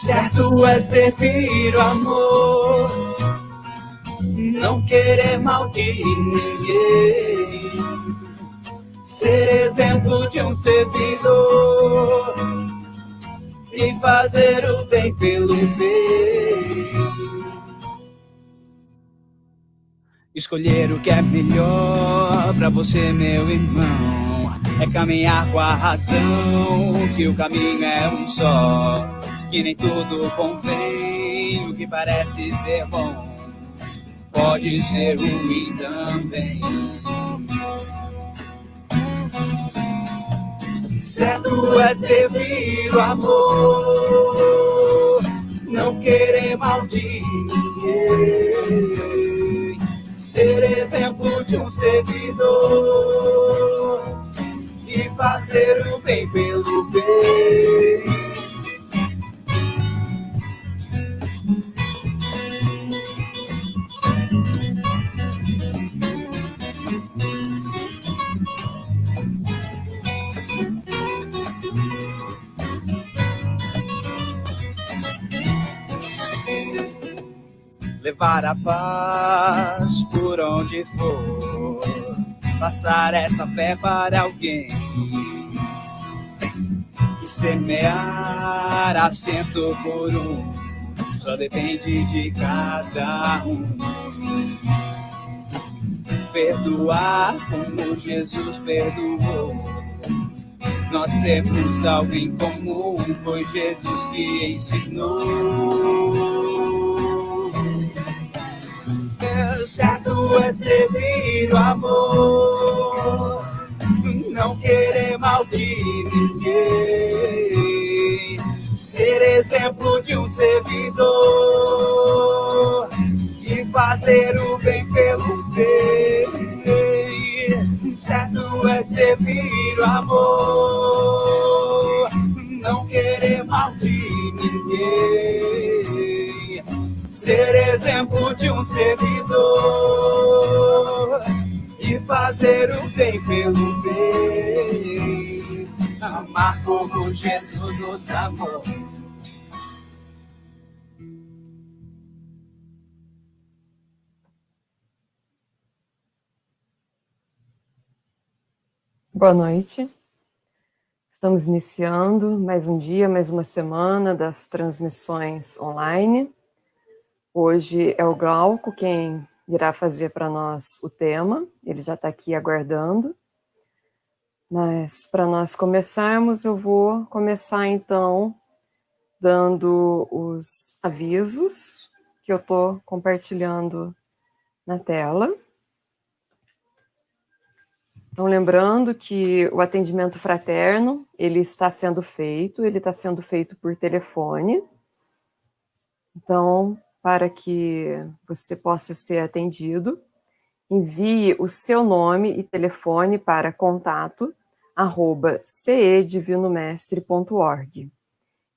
Certo é servir o amor, não querer mal de ninguém, ser exemplo de um servidor e fazer o bem pelo bem. Escolher o que é melhor pra você, meu irmão, é caminhar com a razão, que o caminho é um só, que nem tudo convém, o que parece ser bom pode ser ruim também. Certo é servir o amor, não querer mal de ninguém, ser exemplo de um servidor e fazer o bem pelo bem. Levar a paz por onde for, passar essa fé para alguém e semear assento por um, só depende de cada um. Perdoar como Jesus perdoou, nós temos algo em comum, foi Jesus que ensinou. Certo é servir o amor, não querer mal de ninguém, ser exemplo de um servidor e fazer o bem pelo bem. Certo é servir o amor, não querer mal de ninguém, ser exemplo de um servidor e fazer o bem pelo bem. Amar como Jesus nos amou. Boa noite. Estamos iniciando mais um dia, mais uma semana das transmissões online. Hoje é o Glauco quem irá fazer para nós o tema, ele já está aqui aguardando. Mas para nós começarmos, eu vou começar então dando os avisos que eu estou compartilhando na tela. Então, lembrando que o atendimento fraterno, ele está sendo feito por telefone. Então, para que você possa ser atendido, envie o seu nome e telefone para contato@cedivinomestre.org.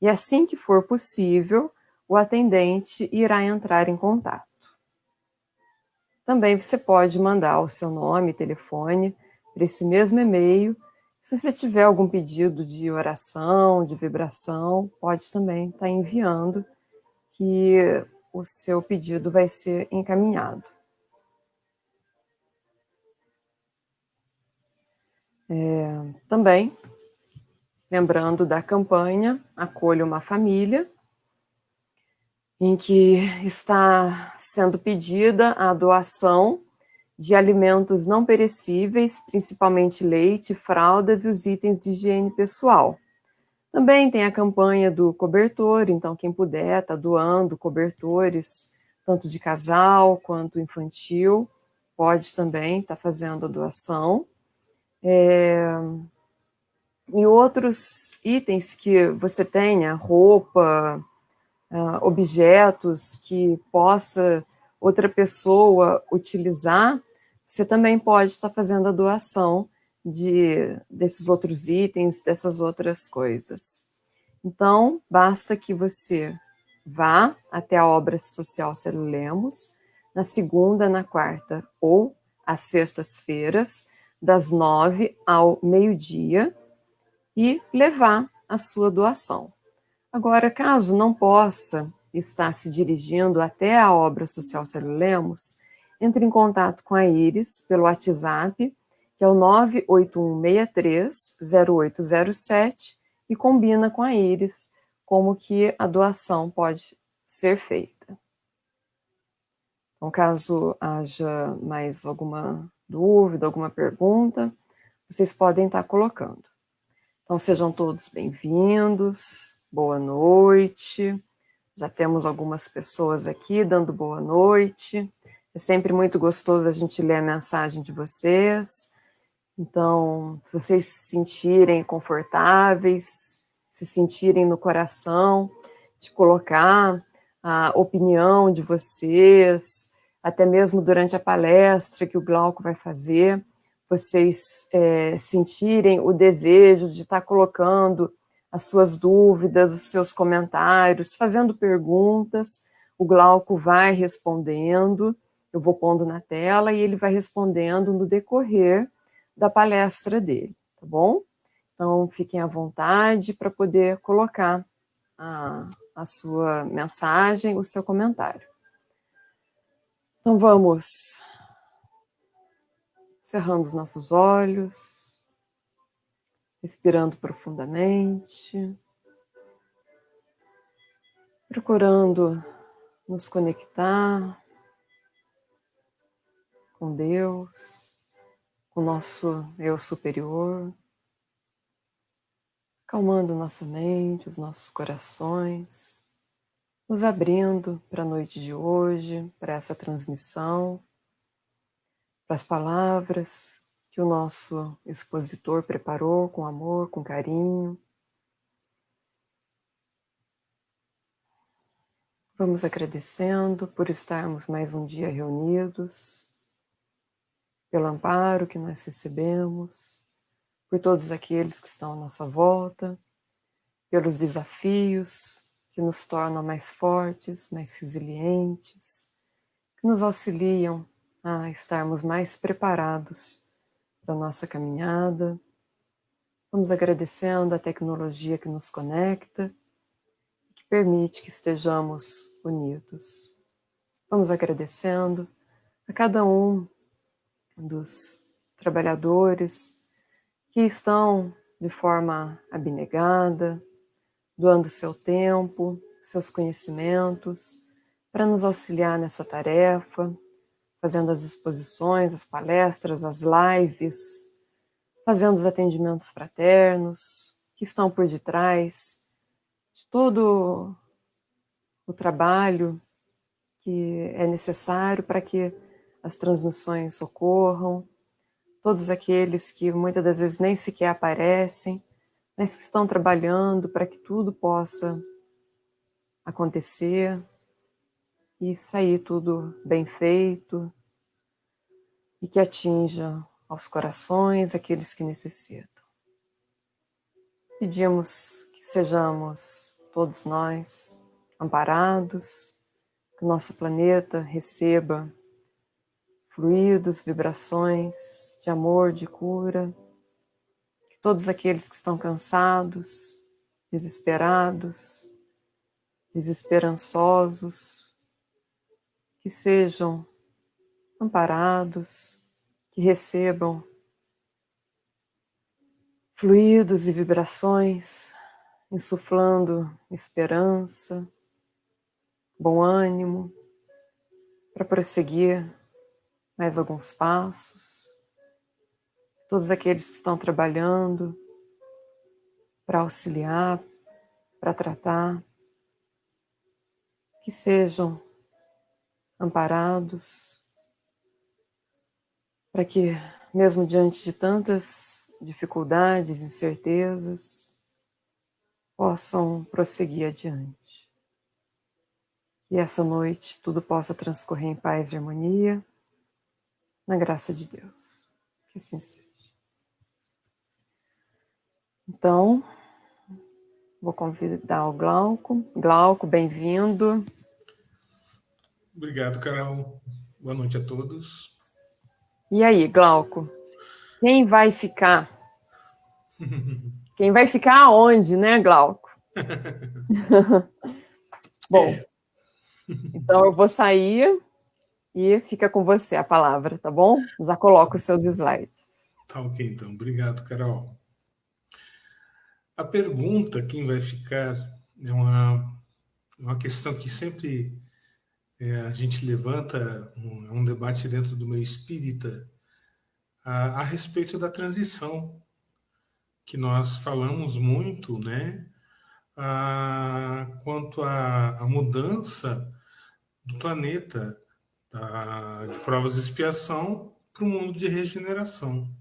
E assim que for possível, o atendente irá entrar em contato. Também você pode mandar o seu nome e telefone para esse mesmo e-mail. Se você tiver algum pedido de oração, de vibração, pode também estar enviando, que o seu pedido vai ser encaminhado. Também, lembrando da campanha Acolha uma Família, em que está sendo pedida a doação de alimentos não perecíveis, principalmente leite, fraldas e os itens de higiene pessoal. Também tem a campanha do cobertor, então quem puder está doando cobertores, tanto de casal quanto infantil, pode também estar fazendo a doação. E outros itens que você tenha, roupa, objetos que possa outra pessoa utilizar, você também pode estar fazendo a doação desses outros itens, dessas outras coisas. Então, basta que você vá até a Obra Social Célio Lemos, na segunda, na quarta ou às sextas-feiras, das 9 ao meio-dia, e levar a sua doação. Agora, caso não possa estar se dirigindo até a obra social Célio Lemos, entre em contato com a Iris pelo WhatsApp, que é o 981630807, e combina com a Iris como que a doação pode ser feita. Então, caso haja mais alguma dúvida, alguma pergunta, vocês podem estar colocando. Então, sejam todos bem-vindos, boa noite. Já temos algumas pessoas aqui dando boa noite. É sempre muito gostoso a gente ler a mensagem de vocês. Então, se vocês se sentirem confortáveis, se sentirem no coração de colocar a opinião de vocês, até mesmo durante a palestra que o Glauco vai fazer, vocês sentirem o desejo de estar colocando as suas dúvidas, os seus comentários, fazendo perguntas, o Glauco vai respondendo, eu vou pondo na tela e ele vai respondendo no decorrer da palestra dele, tá bom? Então, fiquem à vontade para poder colocar a sua mensagem, o seu comentário. Então, vamos cerrando os nossos olhos, respirando profundamente, procurando nos conectar com Deus, com o nosso eu superior, acalmando nossa mente, os nossos corações, nos abrindo para a noite de hoje, para essa transmissão, para as palavras que o nosso expositor preparou com amor, com carinho. Vamos agradecendo por estarmos mais um dia reunidos, pelo amparo que nós recebemos, por todos aqueles que estão à nossa volta, pelos desafios que nos tornam mais fortes, mais resilientes, que nos auxiliam a estarmos mais preparados para a nossa caminhada. Vamos agradecendo a tecnologia que nos conecta e que permite que estejamos unidos. Vamos agradecendo a cada um dos trabalhadores que estão de forma abnegada, doando seu tempo, seus conhecimentos, para nos auxiliar nessa tarefa, fazendo as exposições, as palestras, as lives, fazendo os atendimentos fraternos, que estão por detrás de todo o trabalho que é necessário para que as transmissões ocorram, todos aqueles que muitas das vezes nem sequer aparecem, mas que estão trabalhando para que tudo possa acontecer e sair tudo bem feito e que atinja aos corações aqueles que necessitam. Pedimos que sejamos todos nós amparados, que o nosso planeta receba fluidos, vibrações de amor, de cura, que todos aqueles que estão cansados, desesperados, desesperançosos, que sejam amparados, que recebam fluidos e vibrações, insuflando esperança, bom ânimo, para prosseguir mais alguns passos. Todos aqueles que estão trabalhando para auxiliar, para tratar, que sejam amparados, para que, mesmo diante de tantas dificuldades e incertezas, possam prosseguir adiante. E essa noite tudo possa transcorrer em paz e harmonia, na graça de Deus. Que assim seja. Então, vou convidar o Glauco. Glauco, bem-vindo. Obrigado, Carol. Boa noite a todos. E aí, Glauco? Quem vai ficar? Quem vai ficar aonde, né, Glauco? Bom, então eu vou sair e fica com você a palavra, tá bom? Já coloca os seus slides. Tá ok, então. Obrigado, Carol. A pergunta, quem vai ficar, é uma questão que sempre a gente levanta, um debate dentro do meio espírita, a respeito da transição, que nós falamos muito, né? Quanto à mudança do planeta de provas de expiação para um mundo de regeneração.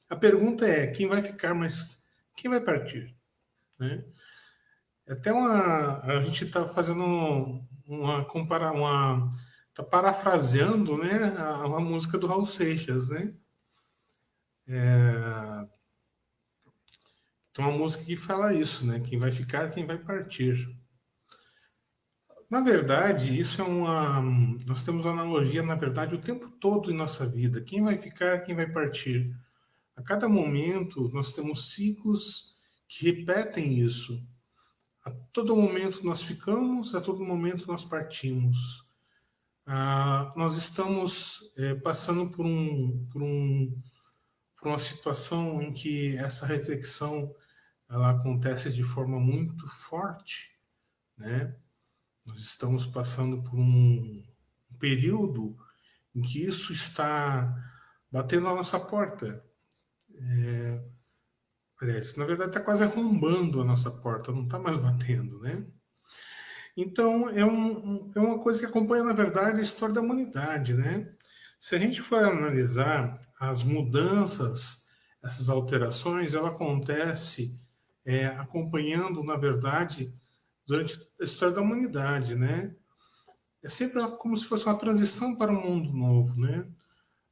A pergunta é quem vai ficar, mas quem vai partir? Né? Até a gente está fazendo está parafraseando, né, uma música do Raul Seixas, né? Tem uma música que fala isso, né? Quem vai ficar, quem vai partir. Na verdade, isso é nós temos uma analogia, na verdade, o tempo todo em nossa vida. Quem vai ficar, quem vai partir. A cada momento, nós temos ciclos que repetem isso. A todo momento nós ficamos, a todo momento nós partimos. Nós estamos passando por uma situação em que essa reflexão ela acontece de forma muito forte, né? Nós estamos passando por um período em que isso está batendo na nossa porta. Parece, na verdade, está quase arrombando a nossa porta, não está mais batendo, né? Então, é uma coisa que acompanha, na verdade, a história da humanidade, né? Se a gente for analisar as mudanças, essas alterações, ela acontece acompanhando, na verdade, durante a história da humanidade, né? É sempre como se fosse uma transição para um mundo novo, né?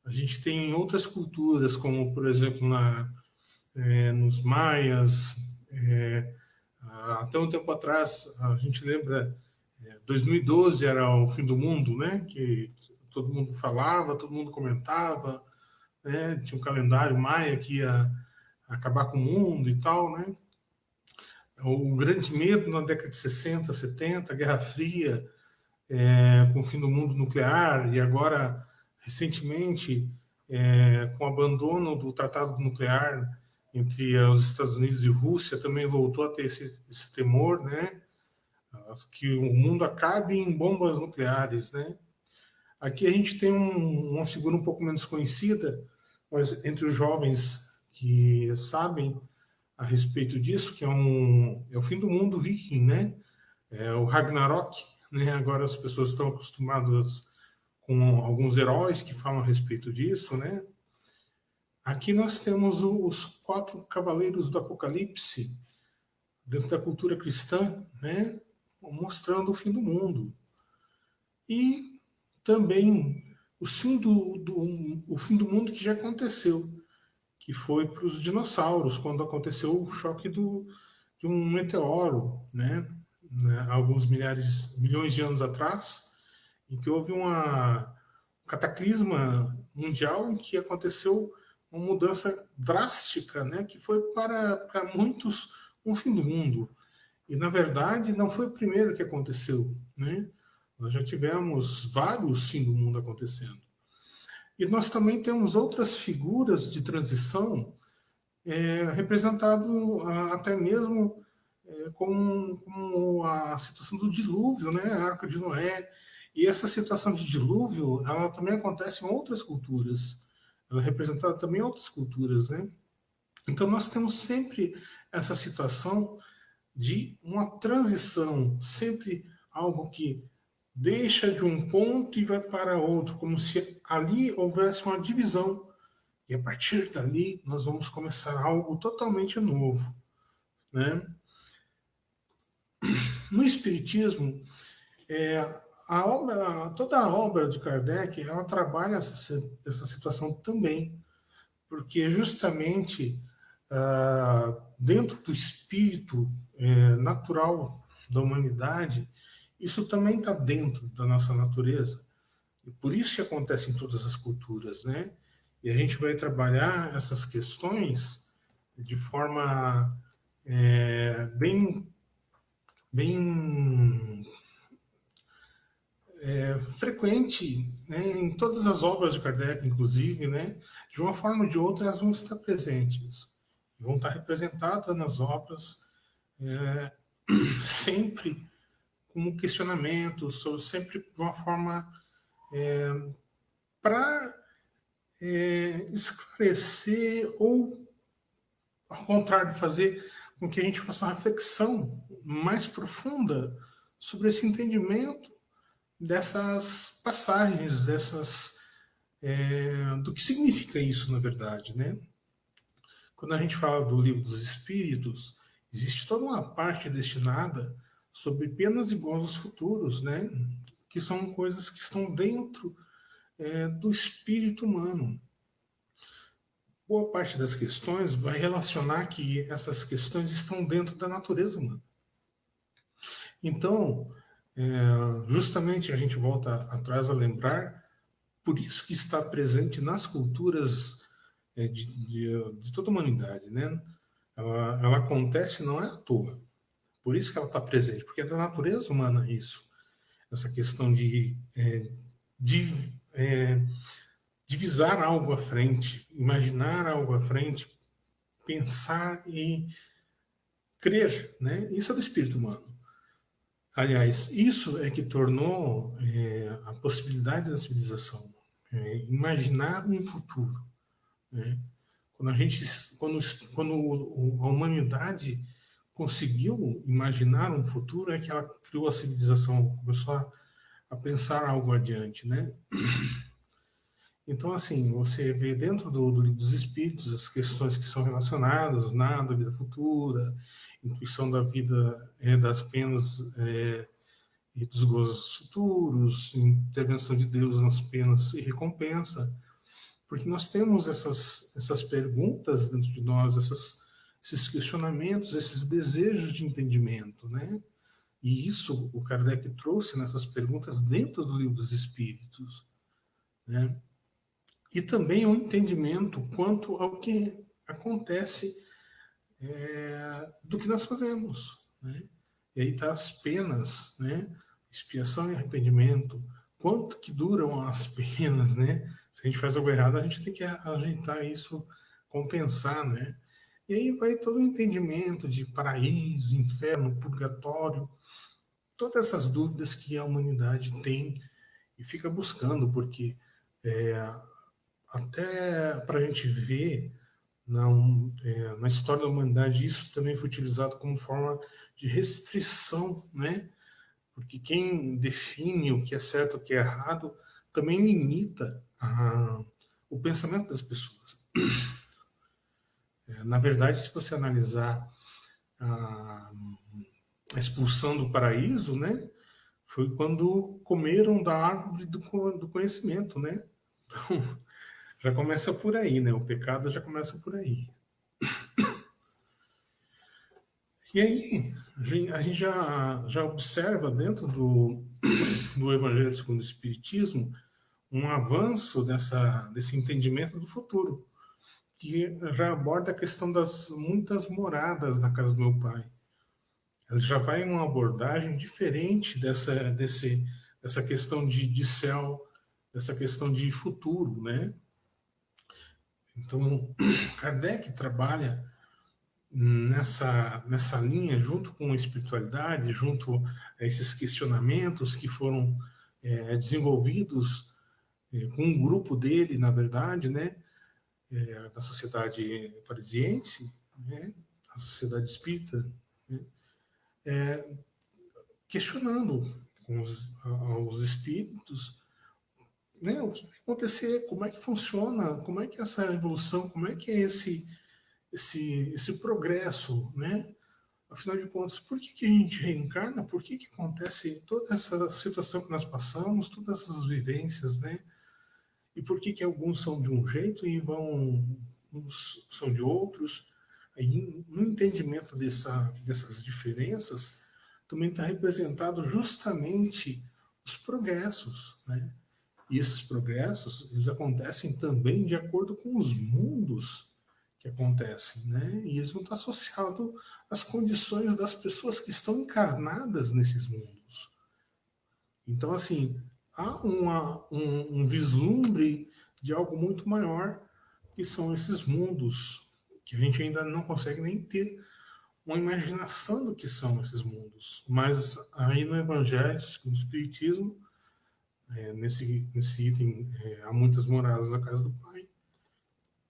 A gente tem outras culturas, como, por exemplo, nos maias, até um tempo atrás, a gente lembra, 2012 era o fim do mundo, né? Que todo mundo falava, todo mundo comentava, né? Tinha um calendário maia que ia acabar com o mundo e tal, né? O grande medo na década de 60, 70, Guerra Fria, com o fim do mundo nuclear, e agora, recentemente, com o abandono do tratado nuclear entre os Estados Unidos e Rússia, também voltou a ter esse temor, né? Que o mundo acabe em bombas nucleares, né? Aqui a gente tem uma figura um pouco menos conhecida, mas entre os jovens que sabem a respeito disso, que é o fim do mundo viking, né? É o Ragnarok, né? Agora as pessoas estão acostumadas com alguns heróis que falam a respeito disso, né? Aqui nós temos os 4 cavaleiros do Apocalipse, dentro da cultura cristã, né? Mostrando o fim do mundo. E também o fim do mundo que já aconteceu, que foi para os dinossauros, quando aconteceu o choque de um meteoro, né? Alguns milhões de anos atrás, em que houve um cataclisma mundial em que aconteceu uma mudança drástica, né? Que foi para muitos um fim do mundo. E, na verdade, não foi o primeiro que aconteceu, né? Nós já tivemos vários fim do mundo acontecendo. E nós também temos outras figuras de transição representado até mesmo como a situação do dilúvio, né? A Arca de Noé. E essa situação de dilúvio, ela também acontece em outras culturas. Ela é representada também em outras culturas, né? Então nós temos sempre essa situação de uma transição, sempre algo que deixa de um ponto e vai para outro, como se ali houvesse uma divisão. E a partir dali nós vamos começar algo totalmente novo, né? No Espiritismo, toda a obra de Kardec, ela trabalha essa situação também, porque justamente dentro do espírito natural da humanidade, isso também está dentro da nossa natureza. E por isso que acontece em todas as culturas, né? E a gente vai trabalhar essas questões de forma bem bem frequente, né, em todas as obras de Kardec, inclusive, né, de uma forma ou de outra, elas vão estar presentes, vão estar representadas nas obras, sempre como questionamento, sempre de uma forma para esclarecer ou, ao contrário, fazer com que a gente faça uma reflexão mais profunda sobre esse entendimento dessas passagens, do que significa isso, na verdade, né? Quando a gente fala do Livro dos Espíritos, existe toda uma parte destinada sobre penas e gozos futuros, né? Que são coisas que estão dentro do espírito humano. Boa parte das questões vai relacionar que essas questões estão dentro da natureza humana. Então, justamente a gente volta atrás a lembrar, por isso que está presente nas culturas de toda a humanidade, né? Ela acontece não é à toa. Por isso que ela está presente, porque é da natureza humana isso. Essa questão de divisar algo à frente, imaginar algo à frente, pensar e crer, né? Isso é do espírito humano. Aliás, isso é que tornou a possibilidade da civilização, imaginar um futuro, né? Quando a humanidade conseguiu imaginar um futuro, é que ela criou a civilização, começou a pensar algo adiante, né? Então, assim, você vê dentro do Livro dos Espíritos as questões que são relacionadas, nada, da vida futura, intuição da vida, das penas e dos gozos futuros, intervenção de Deus nas penas e recompensa, porque nós temos essas perguntas dentro de nós, esses questionamentos, esses desejos de entendimento, né? E isso o Kardec trouxe nessas perguntas dentro do Livro dos Espíritos, né? E também um entendimento quanto ao que acontece do que nós fazemos, né? E aí tá as penas, né? Expiação e arrependimento. Quanto que duram as penas, né? Se a gente faz algo errado, a gente tem que ajeitar isso, compensar, né? E aí vai todo o entendimento de paraíso, inferno, purgatório, todas essas dúvidas que a humanidade tem e fica buscando, porque até para a gente ver na história da humanidade, isso também foi utilizado como forma de restrição, né? Porque quem define o que é certo e o que é errado também limita o pensamento das pessoas. Na verdade, se você analisar a expulsão do paraíso, né? Foi quando comeram da árvore do conhecimento, né? Então, já começa por aí, né? O pecado já começa por aí. E aí, a gente já observa dentro do Evangelho segundo o Espiritismo um avanço desse entendimento do futuro, que já aborda a questão das muitas moradas na casa do meu pai. Ele já vai em uma abordagem diferente dessa questão de céu, dessa questão de futuro, né? Então, Kardec trabalha nessa linha, junto com a espiritualidade, junto a esses questionamentos que foram desenvolvidos com um grupo dele, na verdade, né? Da sociedade parisiense, né? A sociedade espírita, né? Questionando com os espíritos, né, o que vai acontecer, como é que funciona, como é que é essa evolução, como é que é esse progresso, né? Afinal de contas, por que a gente reencarna? Por que acontece toda essa situação que nós passamos, todas essas vivências, né? E por que alguns são de um jeito e uns são de outros? Aí, no entendimento dessas diferenças, também está representado justamente os progressos, né? E esses progressos, eles acontecem também de acordo com os mundos que acontecem, né? E isso não está associado às condições das pessoas que estão encarnadas nesses mundos. Então, assim, há um vislumbre de algo muito maior, que são esses mundos, que a gente ainda não consegue nem ter uma imaginação do que são esses mundos. Mas aí no Evangelho, no Espiritismo, nesse item, há muitas moradas na casa do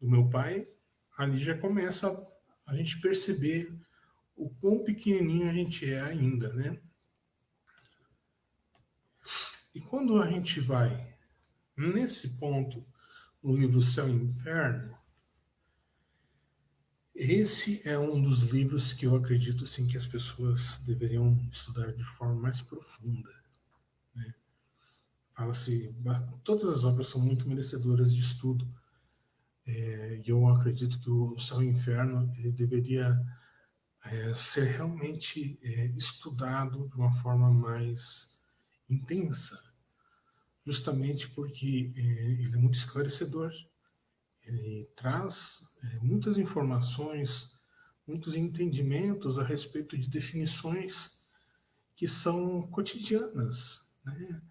meu pai, ali já começa a gente perceber o quão pequenininho a gente é ainda, né? E quando a gente vai nesse ponto, no livro Céu e Inferno, esse é um dos livros que eu acredito assim, que as pessoas deveriam estudar de forma mais profunda. Né? Fala-se, todas as obras são muito merecedoras de estudo. E eu acredito que o Céu e o Inferno ele deveria ser realmente estudado de uma forma mais intensa, justamente porque ele é muito esclarecedor. Ele traz muitas informações, muitos entendimentos a respeito de definições que são cotidianas, né?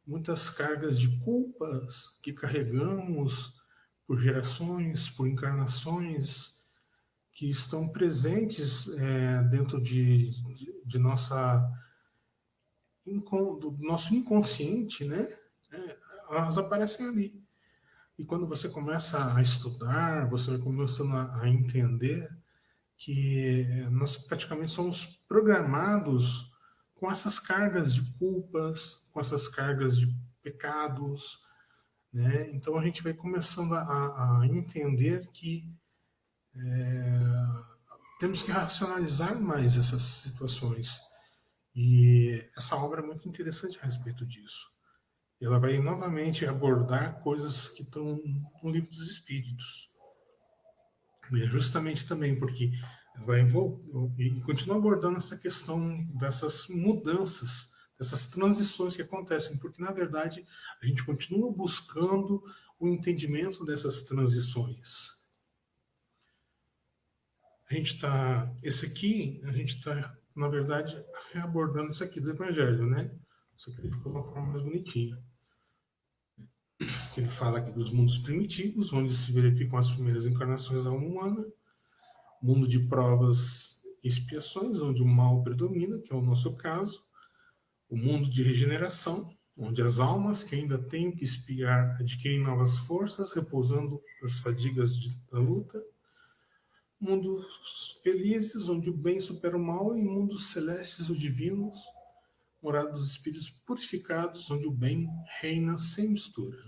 Muitas cargas de culpas que carregamos por gerações, por encarnações, que estão presentes dentro de do nosso inconsciente, né? Elas aparecem ali. E quando você começa a estudar, você vai começando a entender que nós praticamente somos programados com essas cargas de culpas, com essas cargas de pecados, né? Então a gente vai começando a entender que temos que racionalizar mais essas situações. E essa obra é muito interessante a respeito disso. Ela vai novamente abordar coisas que estão no Livro dos Espíritos. E é justamente também porque vai e continua abordando essa questão dessas mudanças, dessas transições que acontecem, porque na verdade a gente continua buscando o entendimento dessas transições. Esse aqui, a gente está, na verdade, reabordando isso aqui do Evangelho, né? Só que ele ficou de uma forma mais bonitinha. Ele fala aqui dos mundos primitivos, onde se verificam as primeiras encarnações da alma humana, mundo de provas e expiações, onde o mal predomina, que é o nosso caso, o mundo de regeneração, onde as almas que ainda têm que expiar adquirem novas forças, repousando as fadigas da luta, mundos felizes, onde o bem supera o mal, e mundos celestes ou divinos, morada dos espíritos purificados, onde o bem reina sem mistura.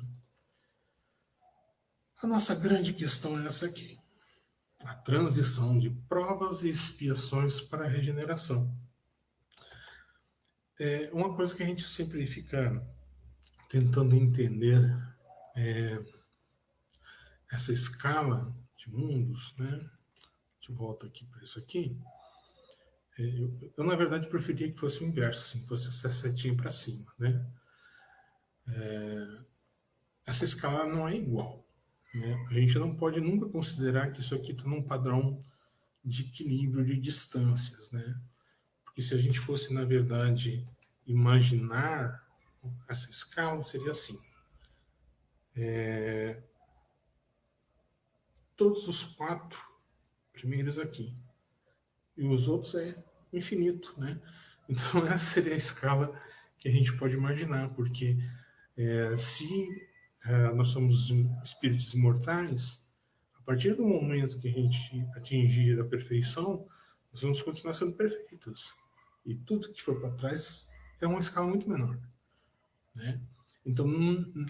A nossa grande questão é essa aqui: a transição de provas e expiações para a regeneração. É uma coisa que a gente sempre fica tentando entender essa escala de mundos, né? A gente volta aqui para isso aqui. Eu, na verdade, preferia que fosse o inverso, assim, que fosse essa setinha para cima, né? Essa escala não é igual, né? A gente não pode nunca considerar que isso aqui está num padrão de equilíbrio de distâncias, né? Porque se a gente fosse, na verdade, imaginar essa escala, seria assim. Todos os 4 primeiros aqui. E os outros é infinito, né? Então essa seria a escala que a gente pode imaginar, porque se nós somos espíritos imortais, a partir do momento que a gente atingir a perfeição, nós vamos continuar sendo perfeitos. E tudo que for para trás é uma escala muito menor, né? Então,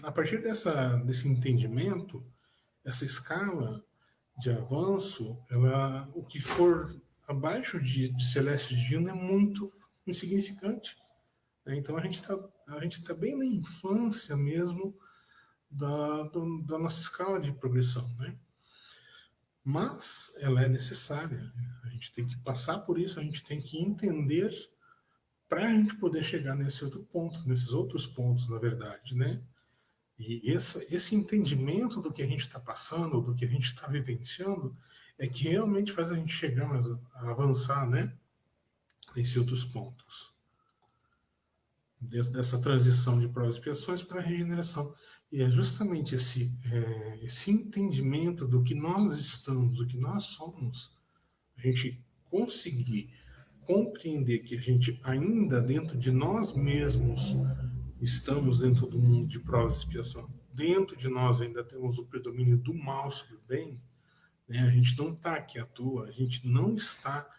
a partir desse entendimento, essa escala de avanço, o que for abaixo de celeste divino é muito insignificante, né? Então a gente tá bem na infância mesmo da nossa escala de progressão, né? Mas ela é necessária. A gente tem que passar por isso, a gente tem que entender para a gente poder chegar nesse outro ponto, nesses outros pontos, na verdade, né? E esse entendimento do que a gente está passando, do que a gente está vivenciando, é que realmente faz a gente chegar a avançar, né, em outros pontos, dentro dessa transição de provas e expiações para a regeneração. E é justamente esse entendimento do que nós estamos, do que nós somos, a gente conseguir compreender que a gente ainda dentro de nós mesmos estamos dentro do mundo de provas e expiação. Dentro de nós ainda temos o predomínio do mal sobre o bem, né? A gente não está aqui à toa, a gente não está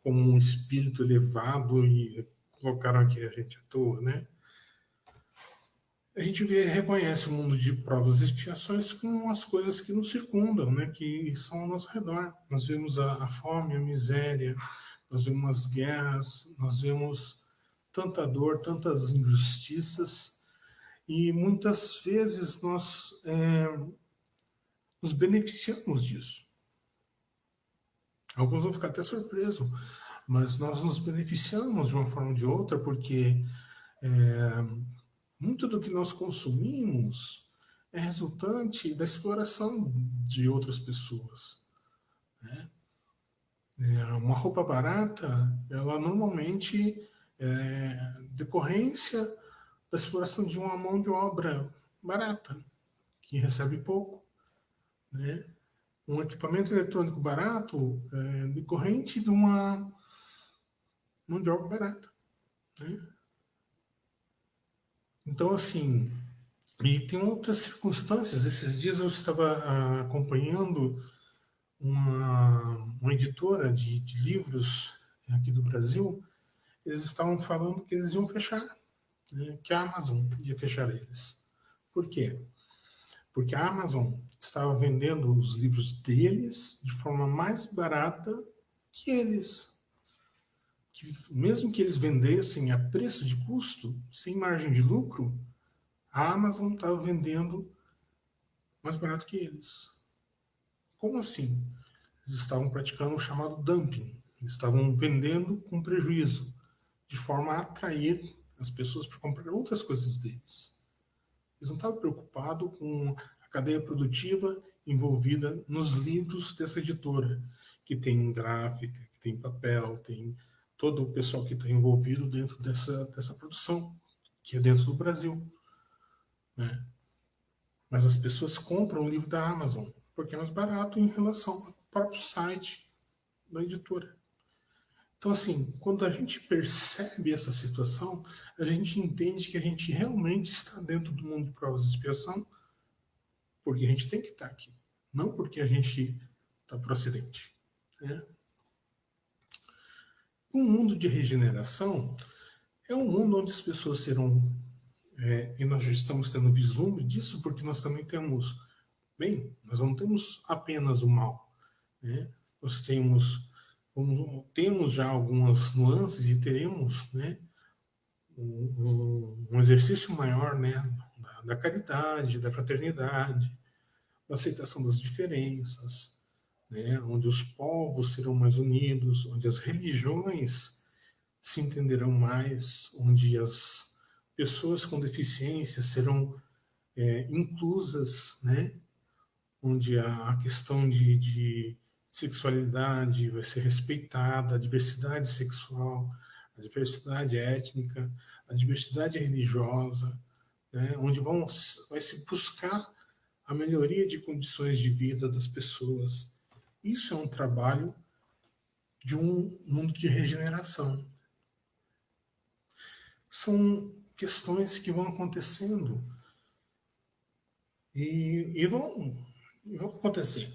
como um espírito elevado e colocaram aqui a gente à toa, né? A gente reconhece o mundo de provas e expiações com as coisas que nos circundam, né? Que são ao nosso redor. Nós vemos a fome, a miséria, nós vemos as guerras, nós vemos tanta dor, tantas injustiças, e muitas vezes nós nos beneficiamos disso. Alguns vão ficar até surpresos, mas nós nos beneficiamos de uma forma ou de outra, porque muito do que nós consumimos é resultante da exploração de outras pessoas, né? Uma roupa barata, ela normalmente é decorrência da exploração de uma mão de obra barata, que recebe pouco, né? Um equipamento eletrônico barato é decorrente de uma mão de obra barata, né? Então, assim, e tem outras circunstâncias. Esses dias eu estava acompanhando uma editora de livros aqui do Brasil. Eles estavam falando que eles iam fechar, né, que a Amazon ia fechar eles. Por quê? Porque a Amazon estava vendendo os livros deles de forma mais barata que eles. Que mesmo que eles vendessem a preço de custo, sem margem de lucro, a Amazon estava vendendo mais barato que eles. Como assim? Eles estavam praticando o chamado dumping. Eles estavam vendendo com prejuízo, de forma a atrair as pessoas para comprar outras coisas deles. Eles não estavam preocupados com a cadeia produtiva envolvida nos livros dessa editora, que tem gráfica, que tem papel, tem todo o pessoal que está envolvido dentro dessa produção, que é dentro do Brasil, né? Mas as pessoas compram o livro da Amazon porque é mais barato em relação ao próprio site da editora. Então, assim, quando a gente percebe essa situação, a gente entende que a gente realmente está dentro do mundo de provas e expiação, porque a gente tem que estar aqui, não porque a gente está para o acidente, né? Um mundo de regeneração é um mundo onde as pessoas serão, e nós já estamos tendo vislumbre disso, porque nós também temos, bem, nós não temos apenas o mal, né? Nós temos já algumas nuances e teremos, né, um exercício maior, né, da caridade, da fraternidade, da aceitação das diferenças, né, onde os povos serão mais unidos, onde as religiões se entenderão mais, onde as pessoas com deficiência serão inclusas, né, onde a questão de sexualidade vai ser respeitada, a diversidade sexual, a diversidade étnica, a diversidade religiosa, né, onde vai se buscar a melhoria de condições de vida das pessoas. Isso é um trabalho de um mundo de regeneração. São questões que vão acontecendo e vão acontecer.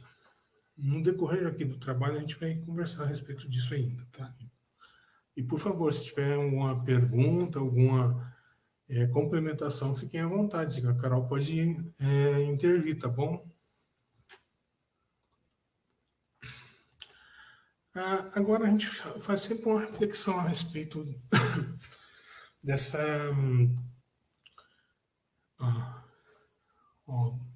No decorrer aqui do trabalho, a gente vai conversar a respeito disso ainda, tá? E, por favor, se tiver alguma pergunta, alguma complementação, fiquem à vontade. A Carol pode intervir, tá bom? Agora a gente faz sempre uma reflexão a respeito dessa... o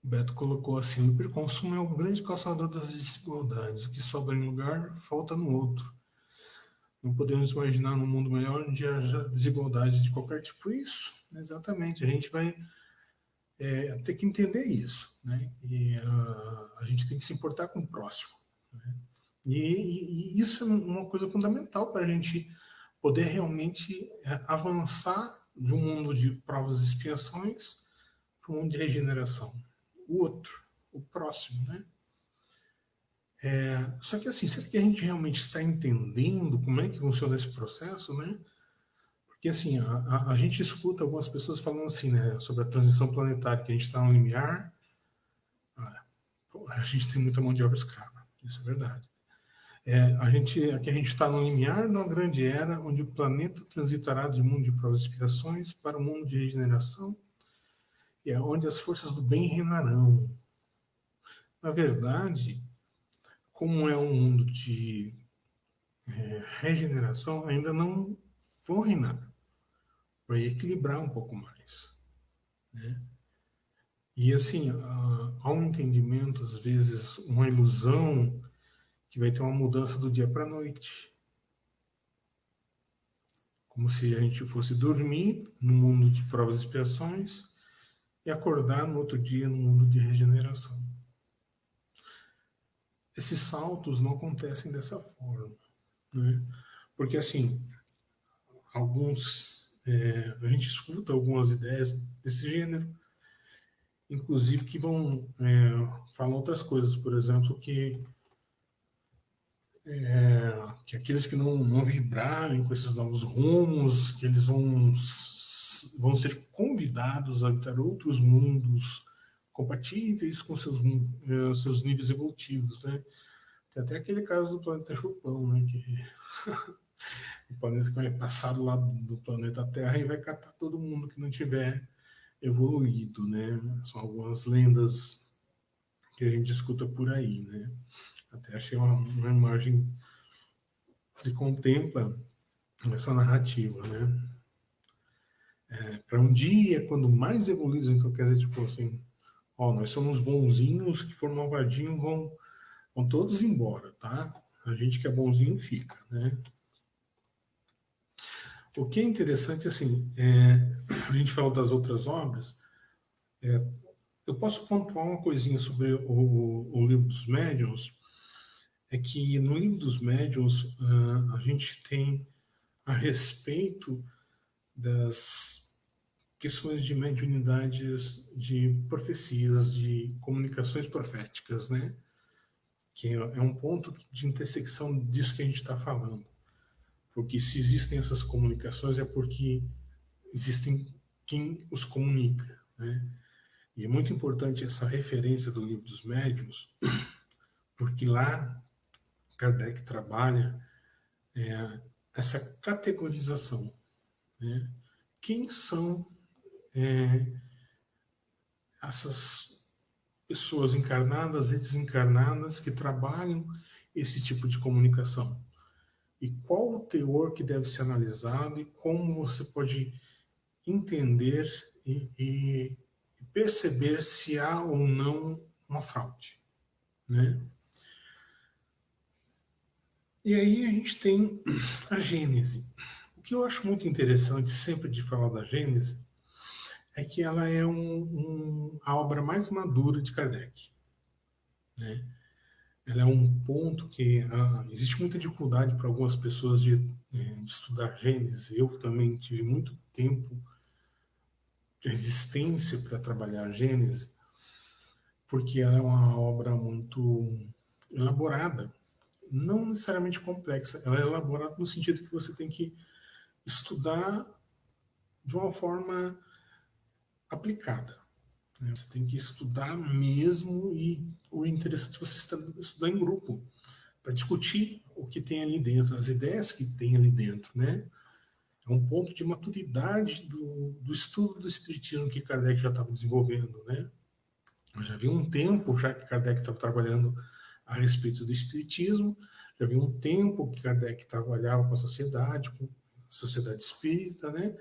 Beto colocou assim: o hiperconsumo é o grande causador das desigualdades. O que sobra em um lugar, falta no outro. Não podemos imaginar num mundo melhor onde haja desigualdade de qualquer tipo. Isso, exatamente. A gente vai ter que entender isso, né? E a gente tem que se importar com o próximo, né? E isso é uma coisa fundamental para a gente poder realmente avançar de um mundo de provas e expiações para um mundo de regeneração. O outro, o próximo, né? Só que assim, será que a gente realmente está entendendo como é que funciona esse processo, né? Porque assim, a gente escuta algumas pessoas falando assim, né, sobre a transição planetária, que a gente está no limiar. A gente tem muita mão de obra escrava, isso é verdade. Aqui a gente está no limiar de uma grande era, onde o planeta transitará de mundo de provas e expiações para o mundo de regeneração, e é onde as forças do bem reinarão. Na verdade, como é um mundo de regeneração, ainda não vão reinar. Vai equilibrar um pouco mais, né? E assim, há um entendimento, às vezes, uma ilusão que vai ter uma mudança do dia para a noite. Como se a gente fosse dormir no mundo de provas e expiações e acordar no outro dia no mundo de regeneração. Esses saltos não acontecem dessa forma, né? Porque assim, a gente escuta algumas ideias desse gênero, inclusive que vão falar outras coisas, por exemplo, que aqueles que não vibrarem com esses novos rumos, que eles vão ser convidados a habitar outros mundos compatíveis com seus níveis evolutivos, né? Tem até aquele caso do planeta Chupão, né? Que o planeta que vai passar do lado do planeta Terra e vai catar todo mundo que não tiver evoluído, né? São algumas lendas que a gente escuta por aí, né? Até achei uma imagem que contempla essa narrativa, né? Para um dia, quando mais evoluídos, então quer dizer, tipo assim, nós somos bonzinhos, que for malvadinho vão todos embora, tá? A gente que é bonzinho fica, né? O que é interessante, assim, a gente fala das outras obras, eu posso pontuar uma coisinha sobre o Livro dos Médiuns, é que no Livro dos Médiuns a gente tem a respeito das questões de mediunidades, de profecias, de comunicações proféticas, né? Que é um ponto de intersecção disso que a gente está falando. Porque se existem essas comunicações é porque existem quem os comunica, né? E é muito importante essa referência do Livro dos Médiuns, porque lá Kardec trabalha essa categorização, né? Quem são essas pessoas encarnadas e desencarnadas que trabalham esse tipo de comunicação? E qual o teor que deve ser analisado e como você pode entender e perceber se há ou não uma fraude, né? E aí a gente tem a Gênese. O que eu acho muito interessante sempre de falar da Gênese é que ela é a obra mais madura de Kardec, né? Ela é um ponto que existe muita dificuldade para algumas pessoas de estudar Gênese. Eu também tive muito tempo de resistência para trabalhar a Gênese, porque ela é uma obra muito elaborada, não necessariamente complexa. Ela é elaborada no sentido que você tem que estudar de uma forma aplicada, né? Você tem que estudar mesmo, e o interessante é você estudar em grupo, para discutir o que tem ali dentro, as ideias que tem ali dentro, né? É um ponto de maturidade do estudo do Espiritismo que Kardec já estava desenvolvendo, né? Já havia um tempo já que Kardec estava trabalhando a respeito do Espiritismo, já havia um tempo que Kardec trabalhava com a sociedade espírita, né?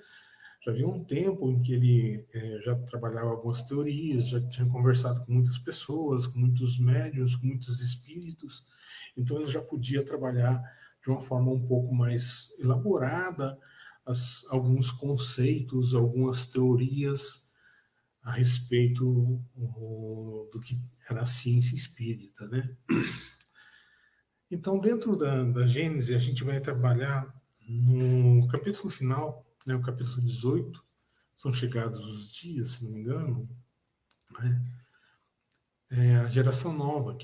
Já havia um tempo em que ele já trabalhava algumas teorias, já tinha conversado com muitas pessoas, com muitos médiuns, com muitos espíritos, então ele já podia trabalhar de uma forma um pouco mais elaborada alguns conceitos, algumas teorias a respeito do que era a ciência espírita, né? Então, dentro da Gênese, a gente vai trabalhar no capítulo final, né, o capítulo 18, são chegados os dias, se não me engano, né? A geração nova,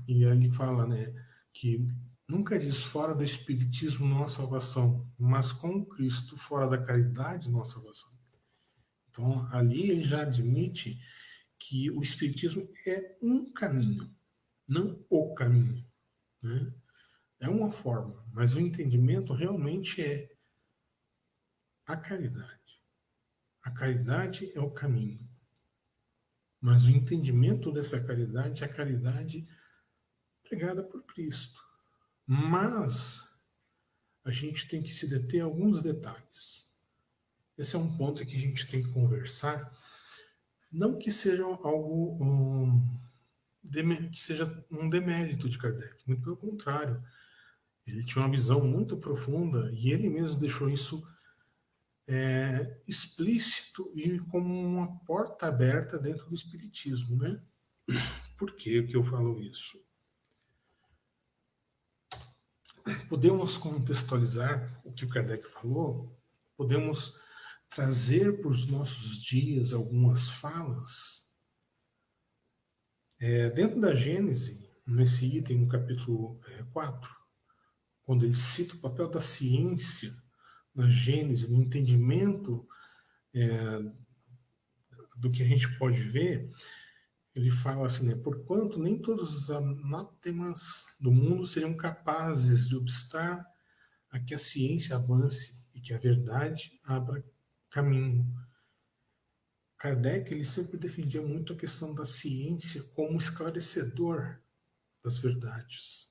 e ali fala, né, que nunca diz fora do Espiritismo não há salvação, mas com Cristo fora da caridade não há salvação. Então, ali ele já admite que o Espiritismo é um caminho, não o caminho, né? É uma forma, mas o entendimento realmente é a caridade. A caridade é o caminho, mas o entendimento dessa caridade é a caridade pregada por Cristo. Mas a gente tem que se deter a alguns detalhes. Esse é um ponto que a gente tem que conversar. Não que seja algo que seja um demérito de Kardec, muito pelo contrário. Ele tinha uma visão muito profunda e ele mesmo deixou isso explícito e como uma porta aberta dentro do Espiritismo, né? Por que eu falo isso? Podemos contextualizar o que o Kardec falou, podemos trazer para os nossos dias algumas falas. Dentro da Gênese, nesse item, no capítulo 4, quando ele cita o papel da ciência na Gênese, no entendimento do que a gente pode ver, ele fala assim, né, porquanto nem todos os anátemas do mundo seriam capazes de obstar a que a ciência avance e que a verdade abra caminho. Kardec ele sempre defendia muito a questão da ciência como esclarecedor das verdades.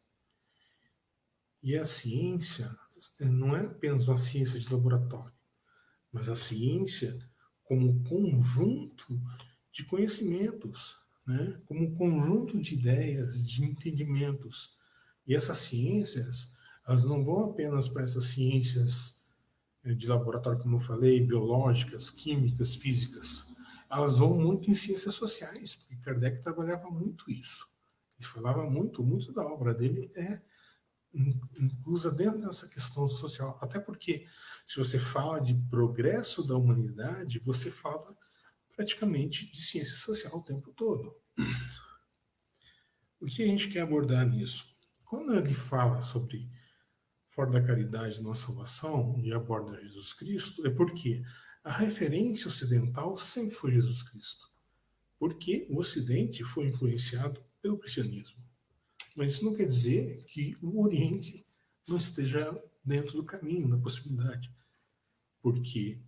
E a ciência não é apenas uma ciência de laboratório, mas a ciência como conjunto de conhecimentos, né? Como um conjunto de ideias, de entendimentos. E essas ciências, elas não vão apenas para essas ciências de laboratório, como eu falei, biológicas, químicas, físicas. Elas vão muito em ciências sociais, porque Kardec trabalhava muito isso. Ele falava muito da obra dele inclusa dentro dessa questão social. Até porque, se você fala de progresso da humanidade, você fala praticamente de ciência social o tempo todo. O que a gente quer abordar nisso? Quando ele fala sobre fora da caridade não há salvação e aborda Jesus Cristo, é porque a referência ocidental sempre foi Jesus Cristo. Porque o Ocidente foi influenciado pelo cristianismo. Mas isso não quer dizer que o Oriente não esteja dentro do caminho, da possibilidade. Porque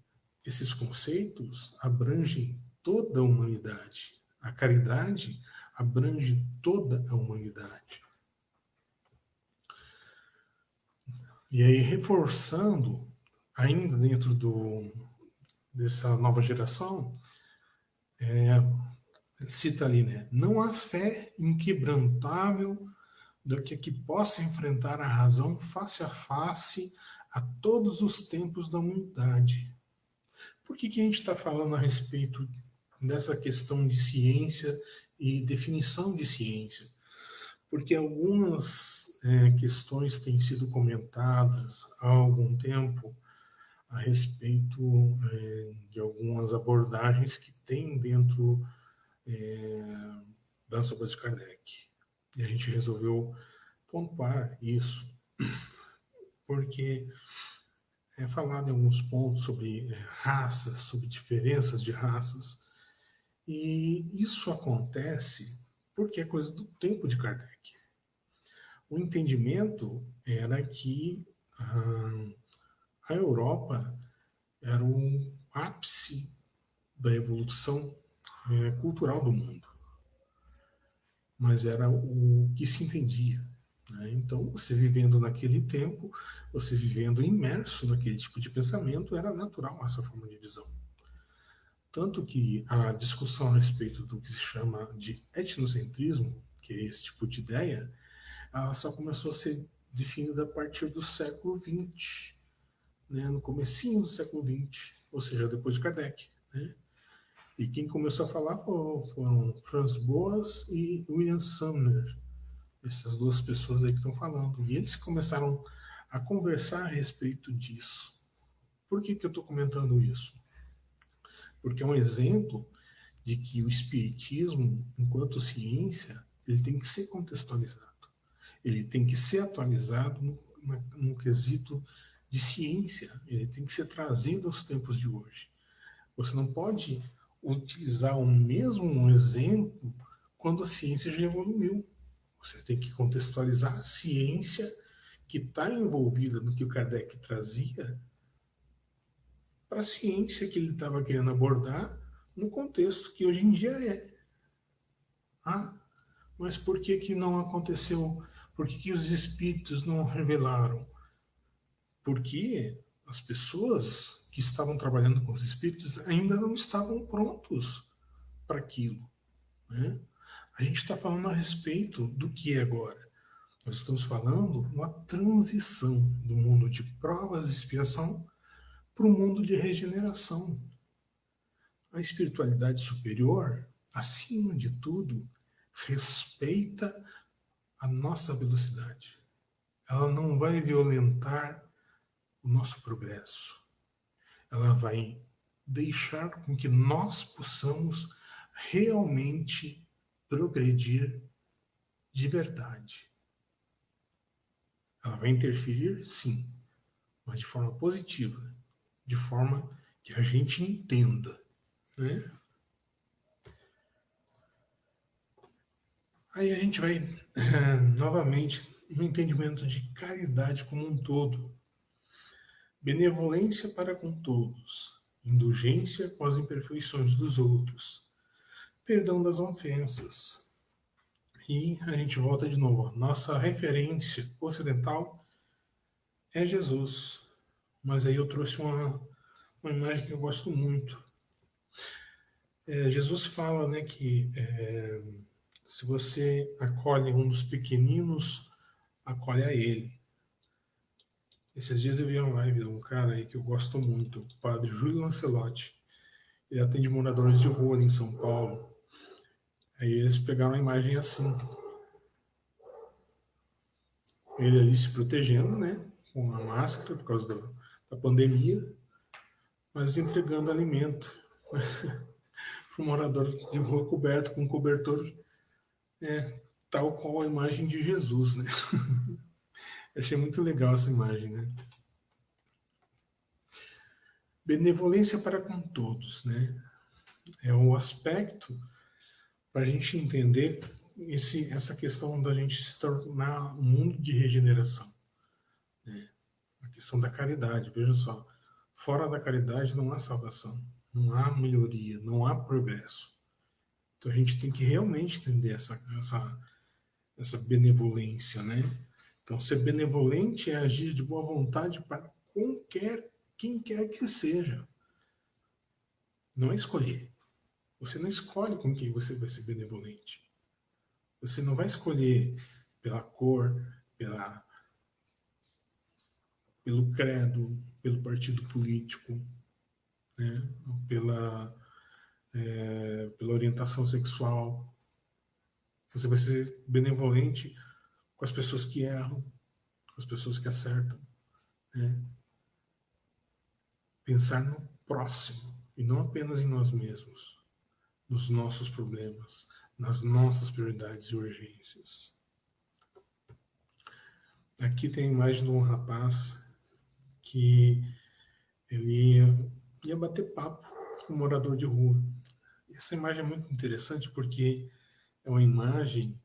esses conceitos abrangem toda a humanidade. A caridade abrange toda a humanidade. E aí, reforçando, ainda dentro dessa nova geração, ele cita ali, né? Não há fé inquebrantável do que possa enfrentar a razão face a face a todos os tempos da humanidade. Por que a gente está falando a respeito dessa questão de ciência e definição de ciência? Porque algumas questões têm sido comentadas há algum tempo a respeito de algumas abordagens que tem dentro das obras de Kardec. E a gente resolveu pontuar isso, porque é falado em alguns pontos sobre raças, sobre diferenças de raças, e isso acontece porque é coisa do tempo de Kardec. O entendimento era que a Europa era o ápice da evolução cultural do mundo, mas era o que se entendia. Né? Então, você vivendo naquele tempo, você vivendo imerso naquele tipo de pensamento, era natural essa forma de visão. Tanto que a discussão a respeito do que se chama de etnocentrismo, que é esse tipo de ideia, ela só começou a ser definida a partir do século XX, né? No comecinho do século XX, ou seja, depois de Kardec. Né? E quem começou a falar foram Franz Boas e William Sumner, essas duas pessoas aí que estão falando. E eles começaram a conversar a respeito disso. Por que eu estou comentando isso? Porque é um exemplo de que o espiritismo, enquanto ciência, ele tem que ser contextualizado. Ele tem que ser atualizado no quesito de ciência. Ele tem que ser trazido aos tempos de hoje. Você não pode utilizar o mesmo exemplo quando a ciência já evoluiu. Você tem que contextualizar a ciência que está envolvida no que o Kardec trazia para a ciência que ele estava querendo abordar no contexto que hoje em dia é. Ah, mas por que não aconteceu? Por que os espíritos não revelaram? Porque as pessoas que estavam trabalhando com os espíritos ainda não estavam prontos para aquilo, né? A gente está falando a respeito do que é agora. Nós estamos falando uma transição do mundo de provas e expiação para o mundo de regeneração. A espiritualidade superior, acima de tudo, respeita a nossa velocidade. Ela não vai violentar o nosso progresso. Ela vai deixar com que nós possamos realmente progredir de verdade. Ela vai interferir, sim, mas de forma positiva, de forma que a gente entenda, né? Aí a gente vai novamente no entendimento de caridade como um todo, benevolência para com todos, indulgência com as imperfeições dos outros, perdão das ofensas. E a gente volta de novo. Nossa referência ocidental é Jesus. Mas aí eu trouxe uma imagem que eu gosto muito. Jesus fala, né, que se você acolhe um dos pequeninos, acolhe a ele. Esses dias eu vi uma live de um cara aí que eu gosto muito, o padre Júlio Lancelotti. Ele atende moradores de rua ali em São Paulo. Aí eles pegaram uma imagem assim. Ele ali se protegendo, né, com a máscara por causa da pandemia, mas entregando alimento para o morador de rua coberto com cobertor, tal qual a imagem de Jesus, né? Eu achei muito legal essa imagem, né? Benevolência para com todos, né? É o aspecto para a gente entender essa questão da gente se tornar um mundo de regeneração, né? A questão da caridade, veja só, fora da caridade não há salvação, não há melhoria, não há progresso. Então a gente tem que realmente entender essa benevolência, né? Então ser benevolente é agir de boa vontade para quem quer que seja. Não é escolher. Você não escolhe com quem você vai ser benevolente. Você não vai escolher pela cor, pelo credo, pelo partido político, né? Pela orientação sexual. Você vai ser benevolente com as pessoas que erram, com as pessoas que acertam, né? Pensar no próximo e não apenas em nós mesmos, nos nossos problemas, nas nossas prioridades e urgências. Aqui tem a imagem de um rapaz que ele ia bater papo com um morador de rua. Essa imagem é muito interessante porque é uma imagem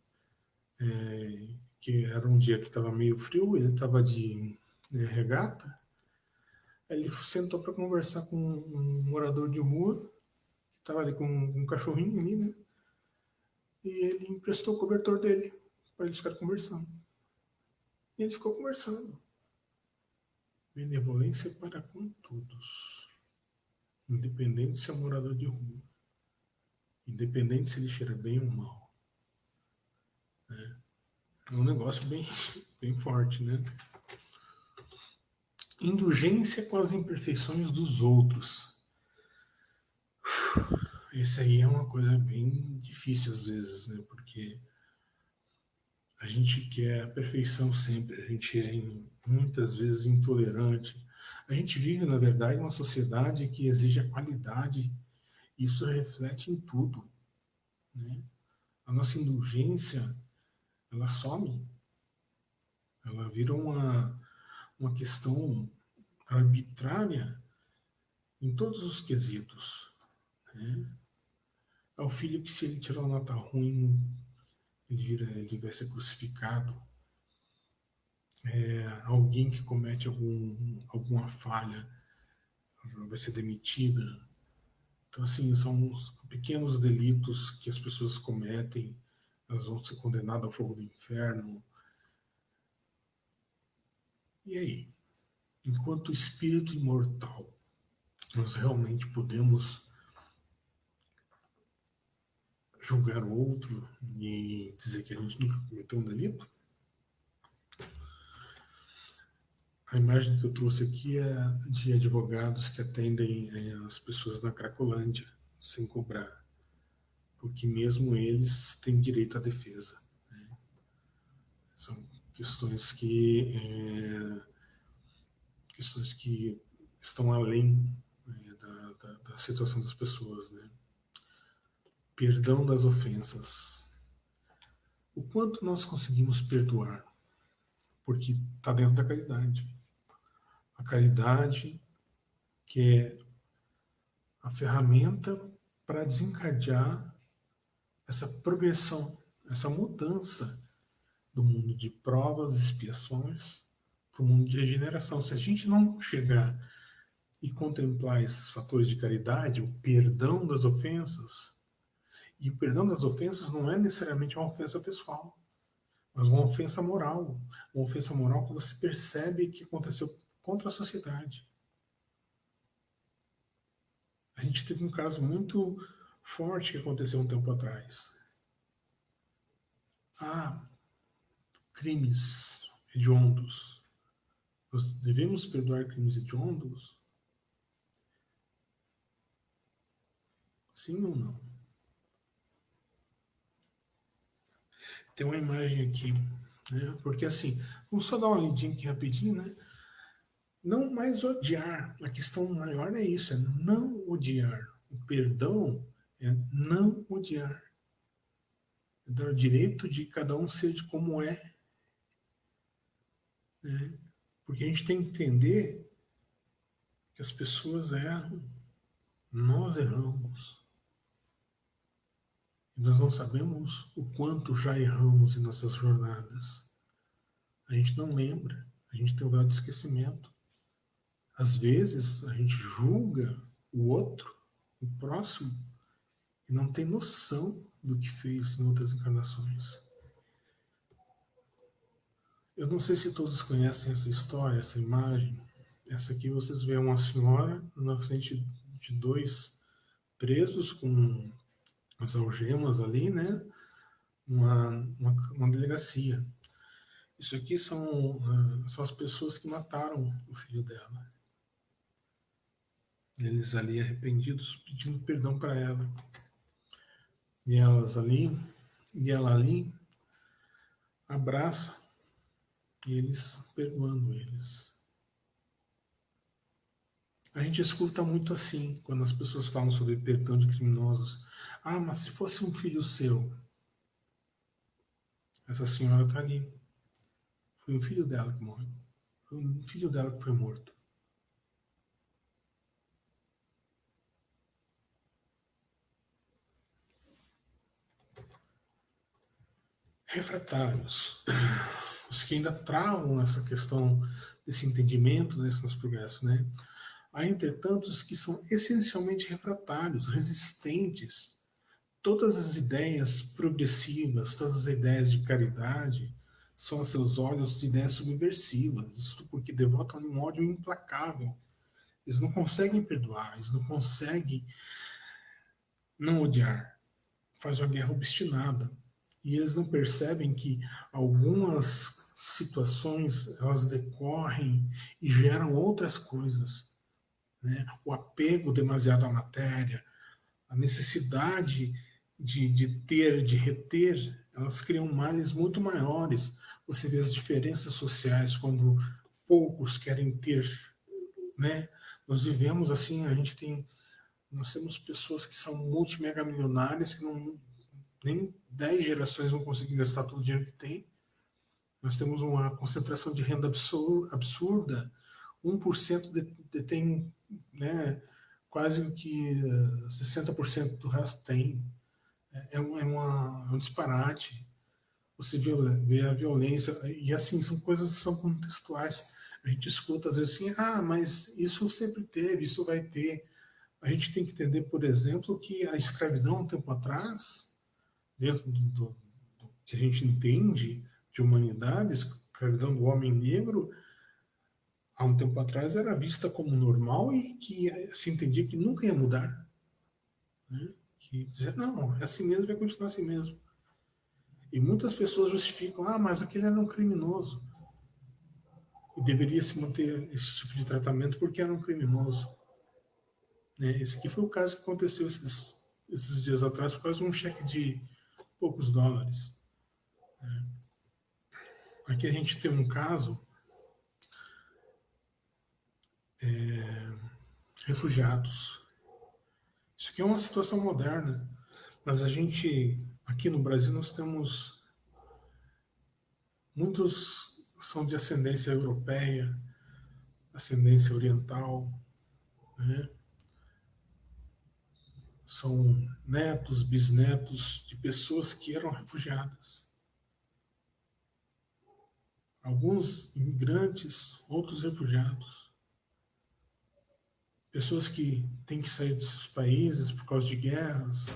que era um dia que estava meio frio, ele estava de regata, aí ele sentou para conversar com um morador de rua, que estava ali com um cachorrinho ali, né? E ele emprestou o cobertor dele para eles ficarem conversando. E ele ficou conversando. Benevolência para com todos, independente se é morador de rua, independente se ele cheira bem ou mal. É um negócio bem forte, né? Indulgência com as imperfeições dos outros. esse aí é uma coisa bem difícil às vezes, né? Porque a gente quer a perfeição sempre, a gente é muitas vezes intolerante. A gente vive, na verdade, uma sociedade que exige a qualidade, e isso reflete em tudo, né? A nossa indulgência, ela some, ela vira uma questão arbitrária em todos os quesitos, né? É o filho que, se ele tirar uma nota ruim, ele vai ser crucificado. Alguém que comete alguma falha vai ser demitida. Então, assim, são os pequenos delitos que as pessoas cometem, elas vão ser condenadas ao fogo do inferno. E aí? Enquanto espírito imortal, nós realmente podemos julgar o outro e dizer que a gente nunca cometeu um delito? A imagem que eu trouxe aqui é de advogados que atendem as pessoas na Cracolândia sem cobrar, porque mesmo eles têm direito à defesa, né? São questões que estão além, né, da situação das pessoas, né? Perdão das ofensas. O quanto nós conseguimos perdoar? Porque está dentro da caridade. A caridade, que é a ferramenta para desencadear essa progressão, essa mudança do mundo de provas e expiações para o mundo de regeneração. Se a gente não chegar e contemplar esses fatores de caridade, o perdão das ofensas, e o perdão das ofensas não é necessariamente uma ofensa pessoal, mas uma ofensa moral. Uma ofensa moral que você percebe que aconteceu contra a sociedade. A gente teve um caso muito forte que aconteceu um tempo atrás. Crimes hediondos. Nós devemos perdoar crimes hediondos? Sim ou não? Tem uma imagem aqui, né? Porque assim, vamos só dar uma lidinha aqui rapidinho, né? Não mais odiar. A questão maior é isso, é não odiar. O perdão é não odiar. É dar o direito de cada um ser de como é, né? Porque a gente tem que entender que as pessoas erram, nós erramos. E nós não sabemos o quanto já erramos em nossas jornadas. A gente não lembra, a gente tem um grau de esquecimento. Às vezes a gente julga o outro, o próximo, e não tem noção do que fez em outras encarnações. Eu não sei se todos conhecem essa história, essa imagem. Essa aqui vocês veem uma senhora na frente de dois presos com as algemas ali, né? Uma delegacia. Isso aqui são as pessoas que mataram o filho dela. Eles ali arrependidos, pedindo perdão para ela. E ela ali abraça eles, perdoando eles. A gente escuta muito assim, quando as pessoas falam sobre perdão de criminosos. Mas se fosse um filho seu, essa senhora está ali. Foi um filho dela que morreu. Foi um filho dela que foi morto. Refratários. Os que ainda travam essa questão desse entendimento desse nosso progresso, né? Há, entretanto, os que são essencialmente refratários, resistentes. Todas as ideias progressivas, todas as ideias de caridade, são, a seus olhos, ideias subversivas. Isso porque devotam um ódio implacável. Eles não conseguem perdoar, eles não conseguem não odiar. Faz uma guerra obstinada. E eles não percebem que algumas situações elas decorrem e geram outras coisas, né? O apego demasiado à matéria, a necessidade de ter, de reter, elas criam males muito maiores. Você vê as diferenças sociais quando poucos querem ter, né? Nós vivemos assim, nós temos pessoas que são multimegamilionárias que não nem 10 gerações vão conseguir gastar todo o dinheiro que tem. Nós temos uma concentração de renda absurda. 1% detém, né, quase que 60% do resto tem. É um disparate. Você vê a violência, e assim, são coisas que são contextuais. A gente escuta às vezes assim, mas isso sempre teve, isso vai ter. A gente tem que entender, por exemplo, que a escravidão, um tempo atrás, dentro do que a gente entende de humanidade, a escravidão do homem negro, há um tempo atrás era vista como normal e que se entendia que nunca ia mudar. Né? Que dizia, não, é assim mesmo, vai continuar assim mesmo. E muitas pessoas justificam, mas aquele era um criminoso. E deveria se manter esse tipo de tratamento porque era um criminoso. Né? Esse aqui foi o caso que aconteceu esses dias atrás por causa de um cheque de poucos dólares. Aqui a gente tem um caso, refugiados. Isso aqui é uma situação moderna, mas a gente, aqui no Brasil, nós temos muitos são de ascendência europeia, ascendência oriental, né? São netos, bisnetos de pessoas que eram refugiadas. Alguns imigrantes, outros refugiados. Pessoas que têm que sair de seus países por causa de guerras.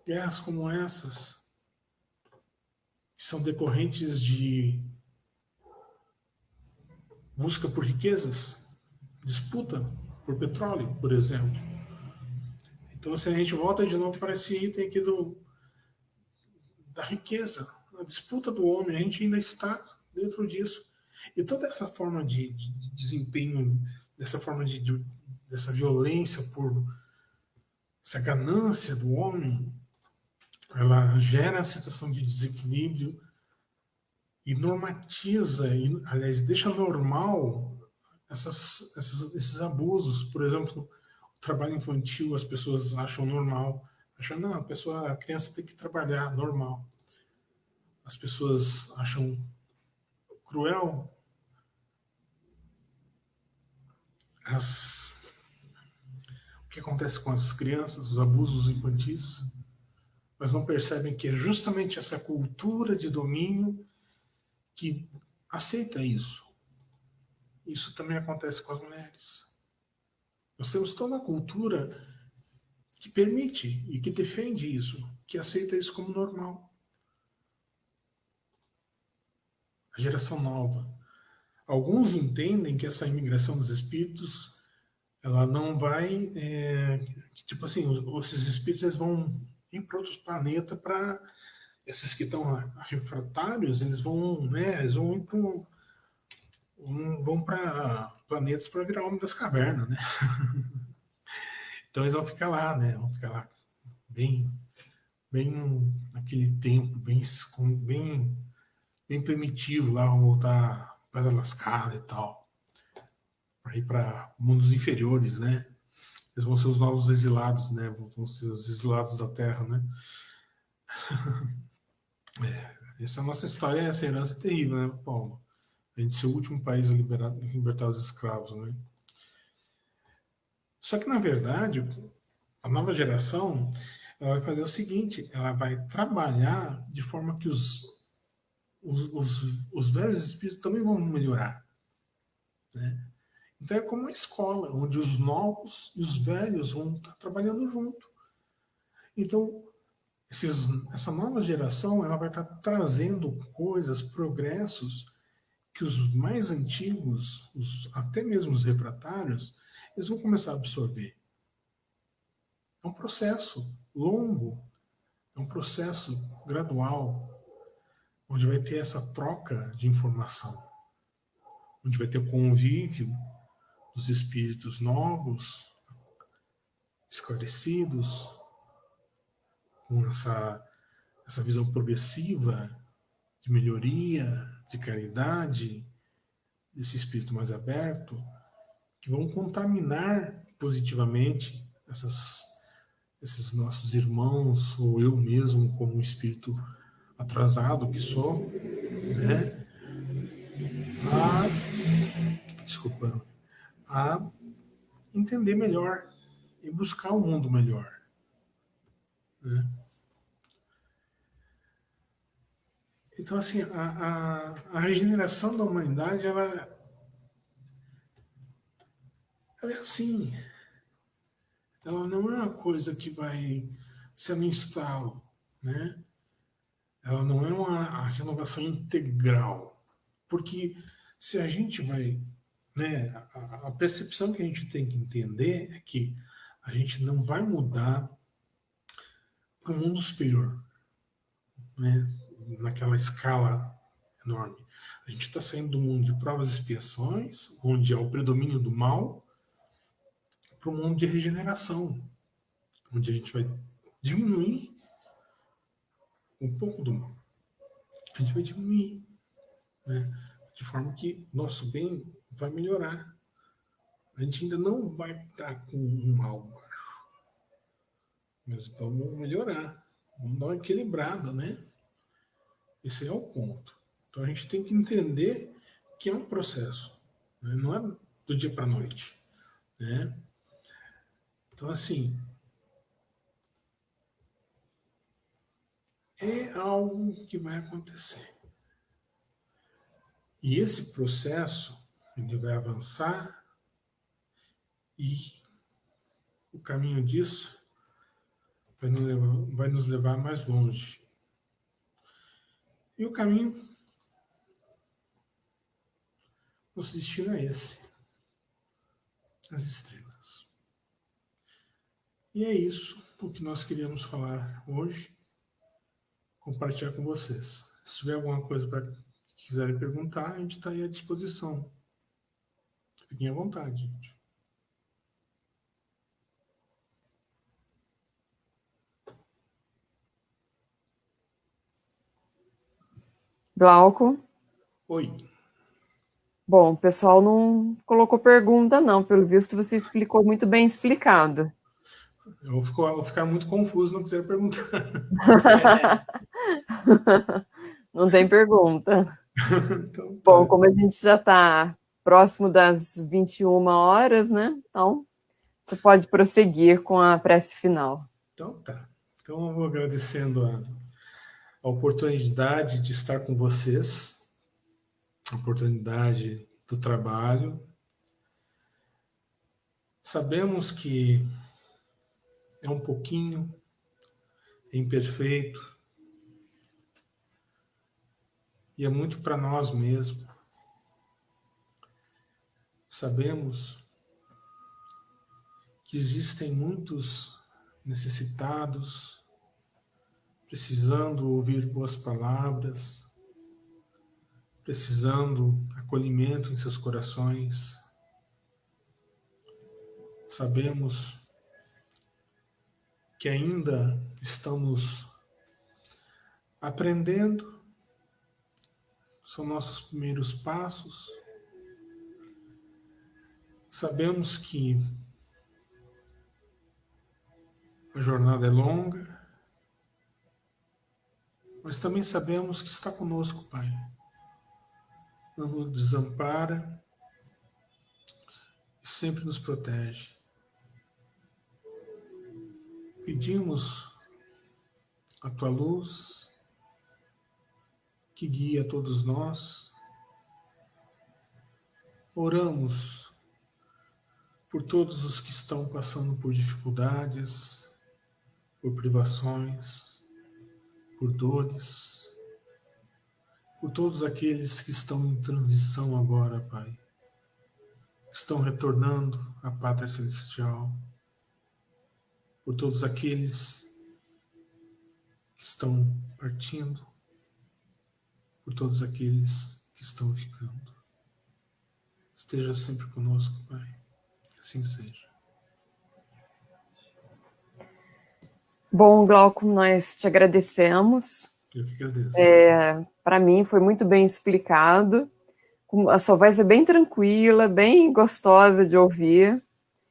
Guerras como essas, que são decorrentes de busca por riquezas, disputa por petróleo, por exemplo. Então, se a gente volta de novo para esse item aqui da riqueza, a disputa do homem, a gente ainda está dentro disso. E toda essa forma de desempenho, dessa violência por essa ganância do homem, ela gera a situação de desequilíbrio e normatiza, aliás, deixa normal esses abusos. Por exemplo, o trabalho infantil, as pessoas acham normal. Acham, não, a criança tem que trabalhar, normal. As pessoas acham cruel o que acontece com as crianças, os abusos infantis, mas não percebem que é justamente essa cultura de domínio que aceita isso. Isso também acontece com as mulheres. Nós temos toda uma cultura que permite e que defende isso, que aceita isso como normal. A geração nova. Alguns entendem que essa imigração dos espíritos, ela não vai, tipo assim, esses espíritos eles vão ir para outros planetas para esses que estão refratários, eles vão ir para vão para planetas para virar homem das cavernas, né? Então eles vão ficar lá, né? Vão ficar lá bem naquele tempo, bem primitivo lá, vão voltar para lascada e tal, para ir para mundos inferiores, né? Eles vão ser os novos exilados, né? Vão ser os exilados da Terra, né? Essa é a nossa história, essa herança é terrível, né, Paulo? A gente ser o último país a libertar os escravos, né? Só que, na verdade, a nova geração ela vai fazer o seguinte, ela vai trabalhar de forma que os velhos espíritos também vão melhorar, né? Então é como uma escola, onde os novos e os velhos vão estar trabalhando junto. Então, essa nova geração ela vai estar trazendo coisas, progressos, que os mais antigos, até mesmo os refratários, eles vão começar a absorver. É um processo longo, é um processo gradual, onde vai ter essa troca de informação, onde vai ter o convívio dos espíritos novos, esclarecidos, com essa visão progressiva de melhoria, de caridade, desse espírito mais aberto, que vão contaminar positivamente esses nossos irmãos, ou eu mesmo, como um espírito atrasado que sou, né? Desculpa, a entender melhor e buscar um mundo melhor, né? Então, assim, a regeneração da humanidade, ela é assim, ela não é uma coisa que vai ser no instalo, né? Ela não é a renovação integral, porque se a gente vai, né, a percepção que a gente tem que entender é que a gente não vai mudar para o mundo superior, né, naquela escala enorme. A gente está saindo do mundo de provas e expiações, onde há o predomínio do mal, para o mundo de regeneração, onde a gente vai diminuir um pouco do mal. A gente vai diminuir, né, de forma que nosso bem vai melhorar. A gente ainda não vai estar com um mal baixo, mas vamos melhorar, vamos dar uma equilibrada, né? Esse é o ponto. Então a gente tem que entender que é um processo, né? Não é do dia para a noite, né? Então, assim, é algo que vai acontecer. E esse processo, ele vai avançar e o caminho disso vai nos levar mais longe. E o caminho, nosso destino é esse, as estrelas. E é isso o que nós queríamos falar hoje, compartilhar com vocês. Se tiver alguma coisa para que quiserem perguntar, a gente está aí à disposição. Fiquem à vontade, gente. Glauco? Oi. Bom, o pessoal não colocou pergunta, não. Pelo visto, você explicou muito bem explicado. Eu vou ficar muito confuso, não quiser perguntar. Não tem pergunta. Então, Bom, tá. como a gente já está próximo das 21 horas, né? Então, você pode prosseguir com a prece final. Então, tá. Então, eu vou agradecendo a oportunidade de estar com vocês, a oportunidade do trabalho. Sabemos que é um pouquinho, é imperfeito, e é muito para nós mesmos. Sabemos que existem muitos necessitados, precisando ouvir boas palavras, precisando acolhimento em seus corações. Sabemos que ainda estamos aprendendo, são nossos primeiros passos. Sabemos que a jornada é longa, mas também sabemos que está conosco, Pai. Não nos desampara e sempre nos protege. Pedimos a Tua luz, que guia todos nós. Oramos por todos os que estão passando por dificuldades, por privações, por dores, por todos aqueles que estão em transição agora, Pai, que estão retornando à Pátria Celestial, por todos aqueles que estão partindo, por todos aqueles que estão ficando. Esteja sempre conosco, Pai. Assim seja. Bom, Glauco, nós te agradecemos. Eu que agradeço. Para mim foi muito bem explicado. A sua voz é bem tranquila, bem gostosa de ouvir.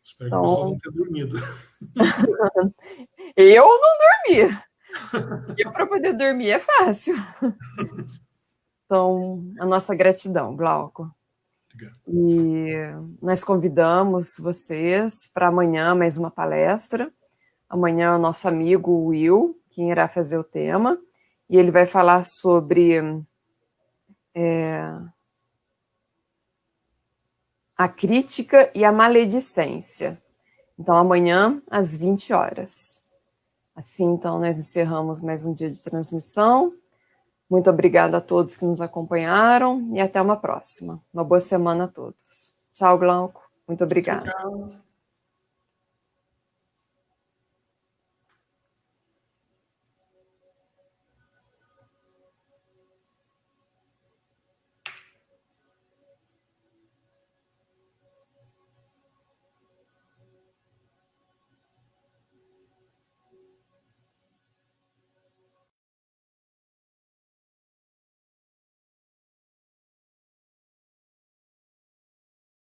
Espero que o pessoal não tenha dormido. Eu não dormi. E para poder dormir é fácil. Então, a nossa gratidão, Glauco. Obrigado. E nós convidamos vocês para amanhã mais uma palestra. Amanhã o nosso amigo Will, quem irá fazer o tema, e ele vai falar sobre a crítica e a maledicência. Então, amanhã, às 20 horas. Assim, então, nós encerramos mais um dia de transmissão. Muito obrigada a todos que nos acompanharam e até uma próxima. Uma boa semana a todos. Tchau, Glauco. Muito obrigada. Tchau.